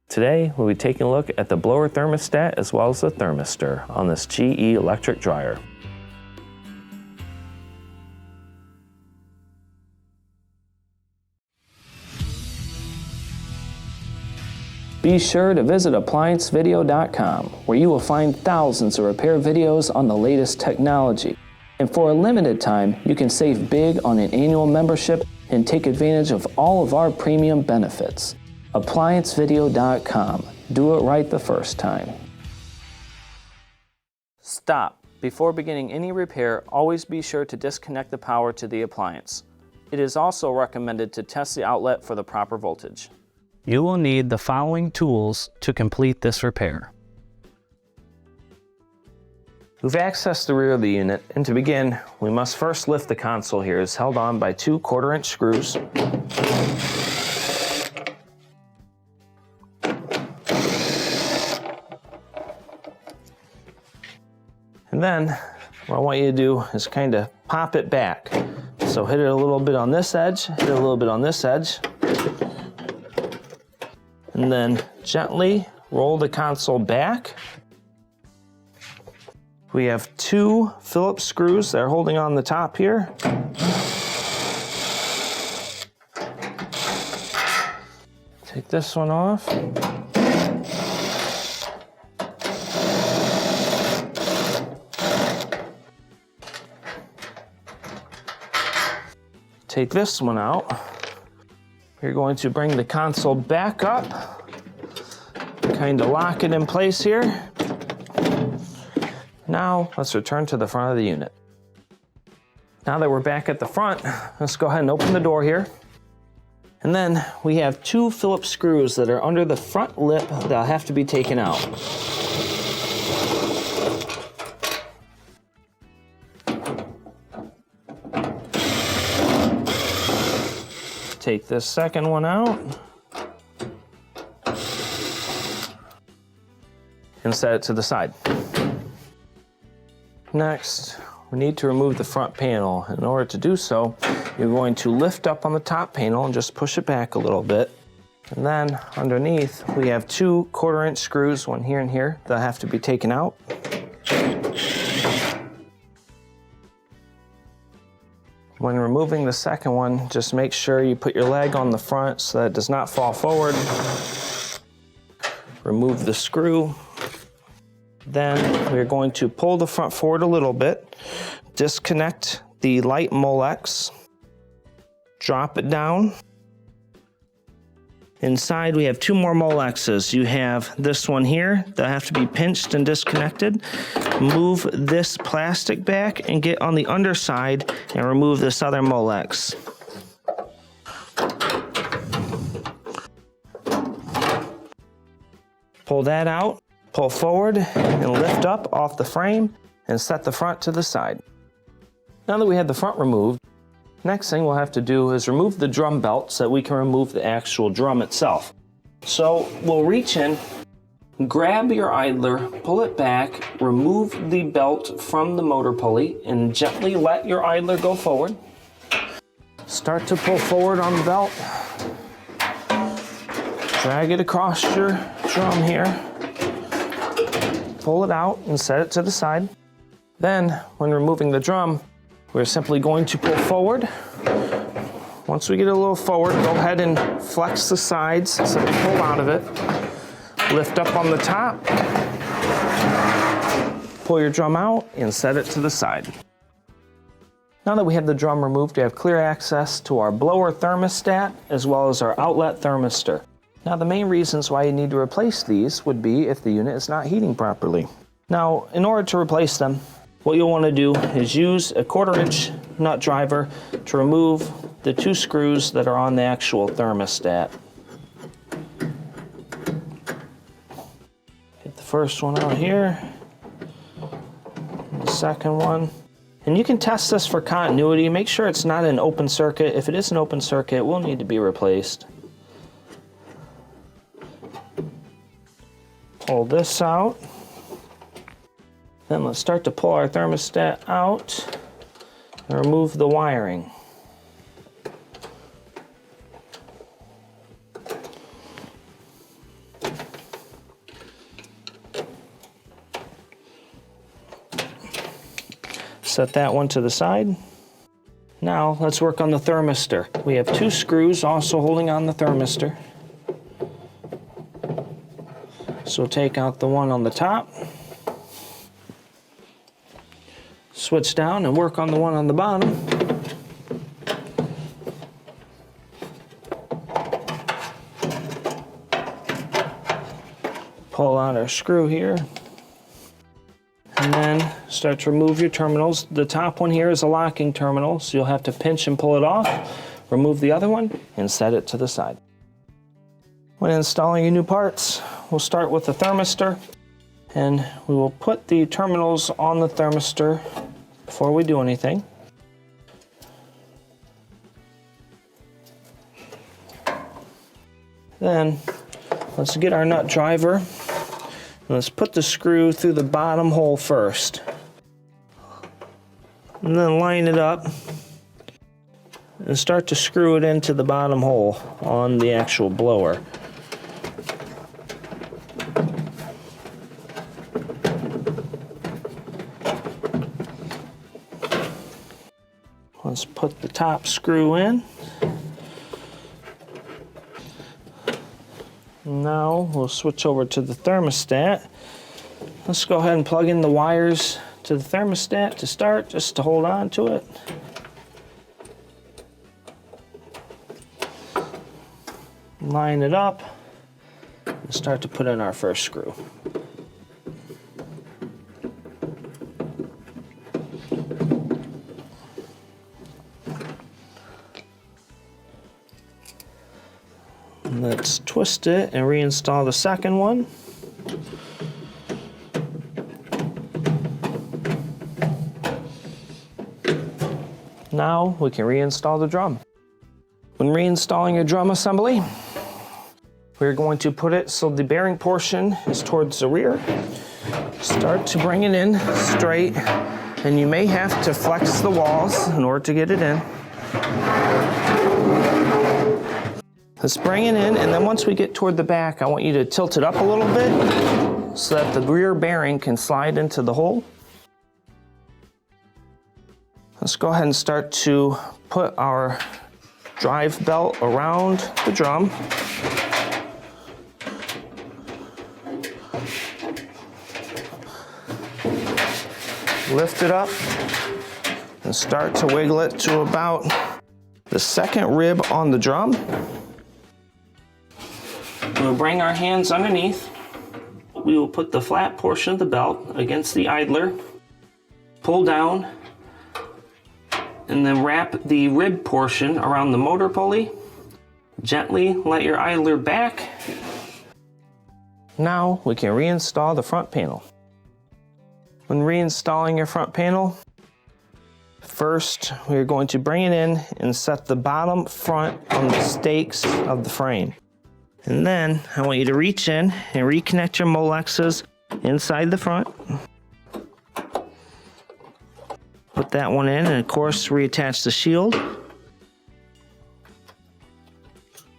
Today, we'll be taking a look at the blower thermostat as well as the thermistor on this GE Electric Dryer. Be sure to visit ApplianceVideo.com, where you will find thousands of repair videos on the latest technology. And for a limited time, you can save big on an annual membership and take advantage of all of our premium benefits. ApplianceVideo.com. Do it right the first time. Stop. Before beginning any repair, always be sure to disconnect the power to the appliance. It is also recommended to test the outlet for the proper voltage. You will need the following tools to complete this repair. We've accessed the rear of the unit, and to begin, we must first lift the console here. It's held on by two 1/4-inch screws. And then, what I want you to do is kind of pop it back. So hit it a little bit on this edge, hit it a little bit on this edge, and then gently roll the console back. We have two Phillips screws that are holding on the top here. Take this one off. Take this one out. You're going to bring the console back up, kind of lock it in place here. Now, let's return to the front of the unit. Now that we're back at the front, let's go ahead and open the door here. And then we have two Phillips screws that are under the front lip that'll have to be taken out. Take this second one out and set it to the side. Next, we need to remove the front panel. In order to do so, you're going to lift up on the top panel and just push it back a little bit. And then underneath, we have two 1/4-inch screws, one here and here, that have to be taken out. When removing the second one, just make sure you put your leg on the front so that it does not fall forward. Remove the screw. Then we're going to pull the front forward a little bit, disconnect the light Molex, drop it down. Inside we have two more Molexes. You have this one here that have to be pinched and disconnected. Move this plastic back and get on the underside and remove this other Molex. Pull that out, pull forward and lift up off the frame and set the front to the side. Now that we have the front removed, next thing we'll have to do is remove the drum belt so that we can remove the actual drum itself. So we'll reach in, grab your idler, pull it back, remove the belt from the motor pulley, and gently let your idler go forward. Start to pull forward on the belt. Drag it across your drum here. Pull it out and set it to the side. Then, when removing the drum, we're simply going to pull forward. Once we get a little forward, go ahead and flex the sides so we pull out of it. Lift up on the top, pull your drum out and set it to the side. Now that we have the drum removed, we have clear access to our blower thermostat as well as our outlet thermistor. Now the main reasons why you need to replace these would be if the unit is not heating properly. Now, in order to replace them, what you'll want to do is use a 1/4-inch nut driver to remove the two screws that are on the actual thermostat. Get the first one out here, and the second one. And you can test this for continuity. Make sure it's not an open circuit. If it is an open circuit, it will need to be replaced. Pull this out. Then let's start to pull our thermostat out and remove the wiring. Set that one to the side. Now let's work on the thermistor. We have 2 screws also holding on the thermistor. So take out the one on the top, switch down and work on the one on the bottom. Pull out our screw here. And then start to remove your terminals. The top one here is a locking terminal, so you'll have to pinch and pull it off. Remove the other one and set it to the side. When installing your new parts, we'll start with the thermistor, and we will put the terminals on the thermistor before we do anything. Then let's get our nut driver. Let's put the screw through the bottom hole first. And then line it up and start to screw it into the bottom hole on the actual blower. Let's put the top screw in. Now we'll switch over to the thermostat. Let's go ahead and plug in the wires to the thermostat to start, just to hold on to it. Line it up and start to put in our first screw. Let's twist it and reinstall the second one. Now we can reinstall the drum. When reinstalling your drum assembly, we're going to put it so the bearing portion is towards the rear. Start to bring it in straight, and you may have to flex the walls in order to get it in. Let's bring it in, and then once we get toward the back, I want you to tilt it up a little bit so that the rear bearing can slide into the hole. Let's go ahead and start to put our drive belt around the drum. Lift it up and start to wiggle it to about the second rib on the drum. We'll bring our hands underneath. We will put the flat portion of the belt against the idler, pull down, and then wrap the rib portion around the motor pulley. Gently let your idler back. Now we can reinstall the front panel. When reinstalling your front panel, first we're going to bring it in and set the bottom front on the stakes of the frame. And then I want you to reach in and reconnect your Molexes inside the front. Put that one in, and of course reattach the shield.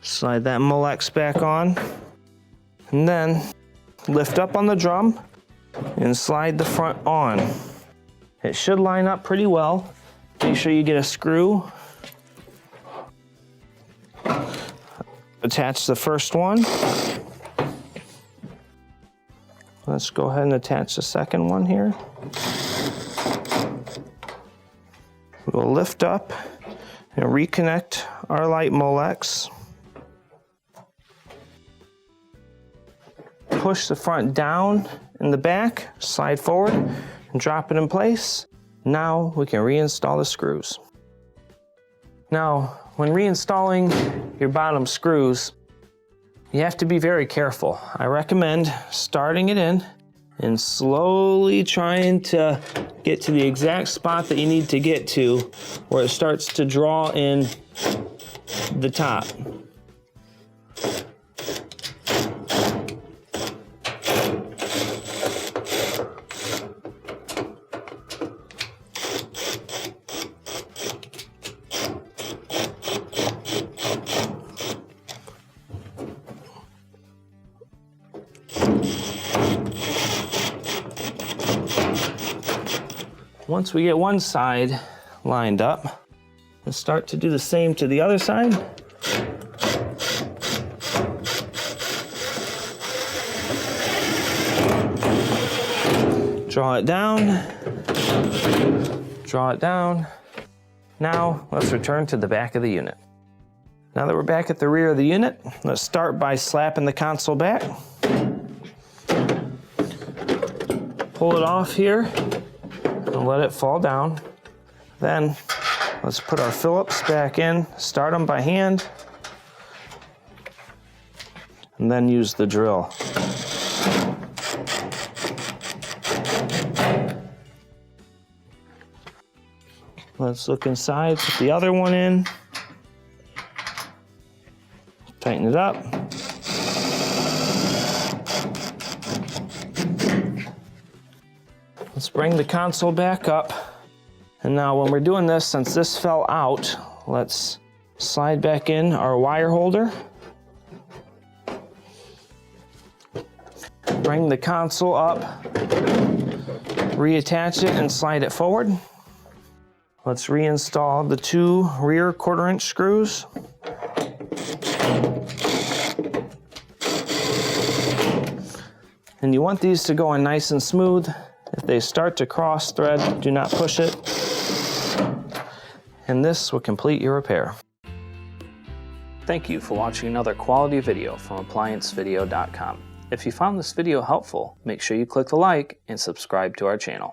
Slide that Molex back on, and then lift up on the drum and slide the front on. It should line up pretty well. Make sure you get a screw. Attach the first one. Let's go ahead and attach the second one here. We'll lift up and reconnect our light Molex. Push the front down in the back, slide forward, and drop it in place. Now we can reinstall the screws. Now, when reinstalling your bottom screws, you have to be very careful. I recommend starting it in and slowly trying to get to the exact spot that you need to get to where it starts to draw in the top. Once we get one side lined up, let's start to do the same to the other side. Draw it down, draw it down. Now let's return to the back of the unit. Now that we're back at the rear of the unit, let's start by slapping the console back. Pull it off here and let it fall down. Then let's put our Phillips back in, start them by hand, and then use the drill. Let's look inside, put the other one in, tighten it up. Let's bring the console back up. And now when we're doing this, since this fell out, let's slide back in our wire holder. Bring the console up, reattach it and slide it forward. Let's reinstall the 2 rear 1/4" screws. And you want these to go in nice and smooth. If they start to cross thread, do not push it. And this will complete your repair. Thank you for watching another quality video from ApplianceVideo.com. If you found this video helpful, make sure you click the like and subscribe to our channel.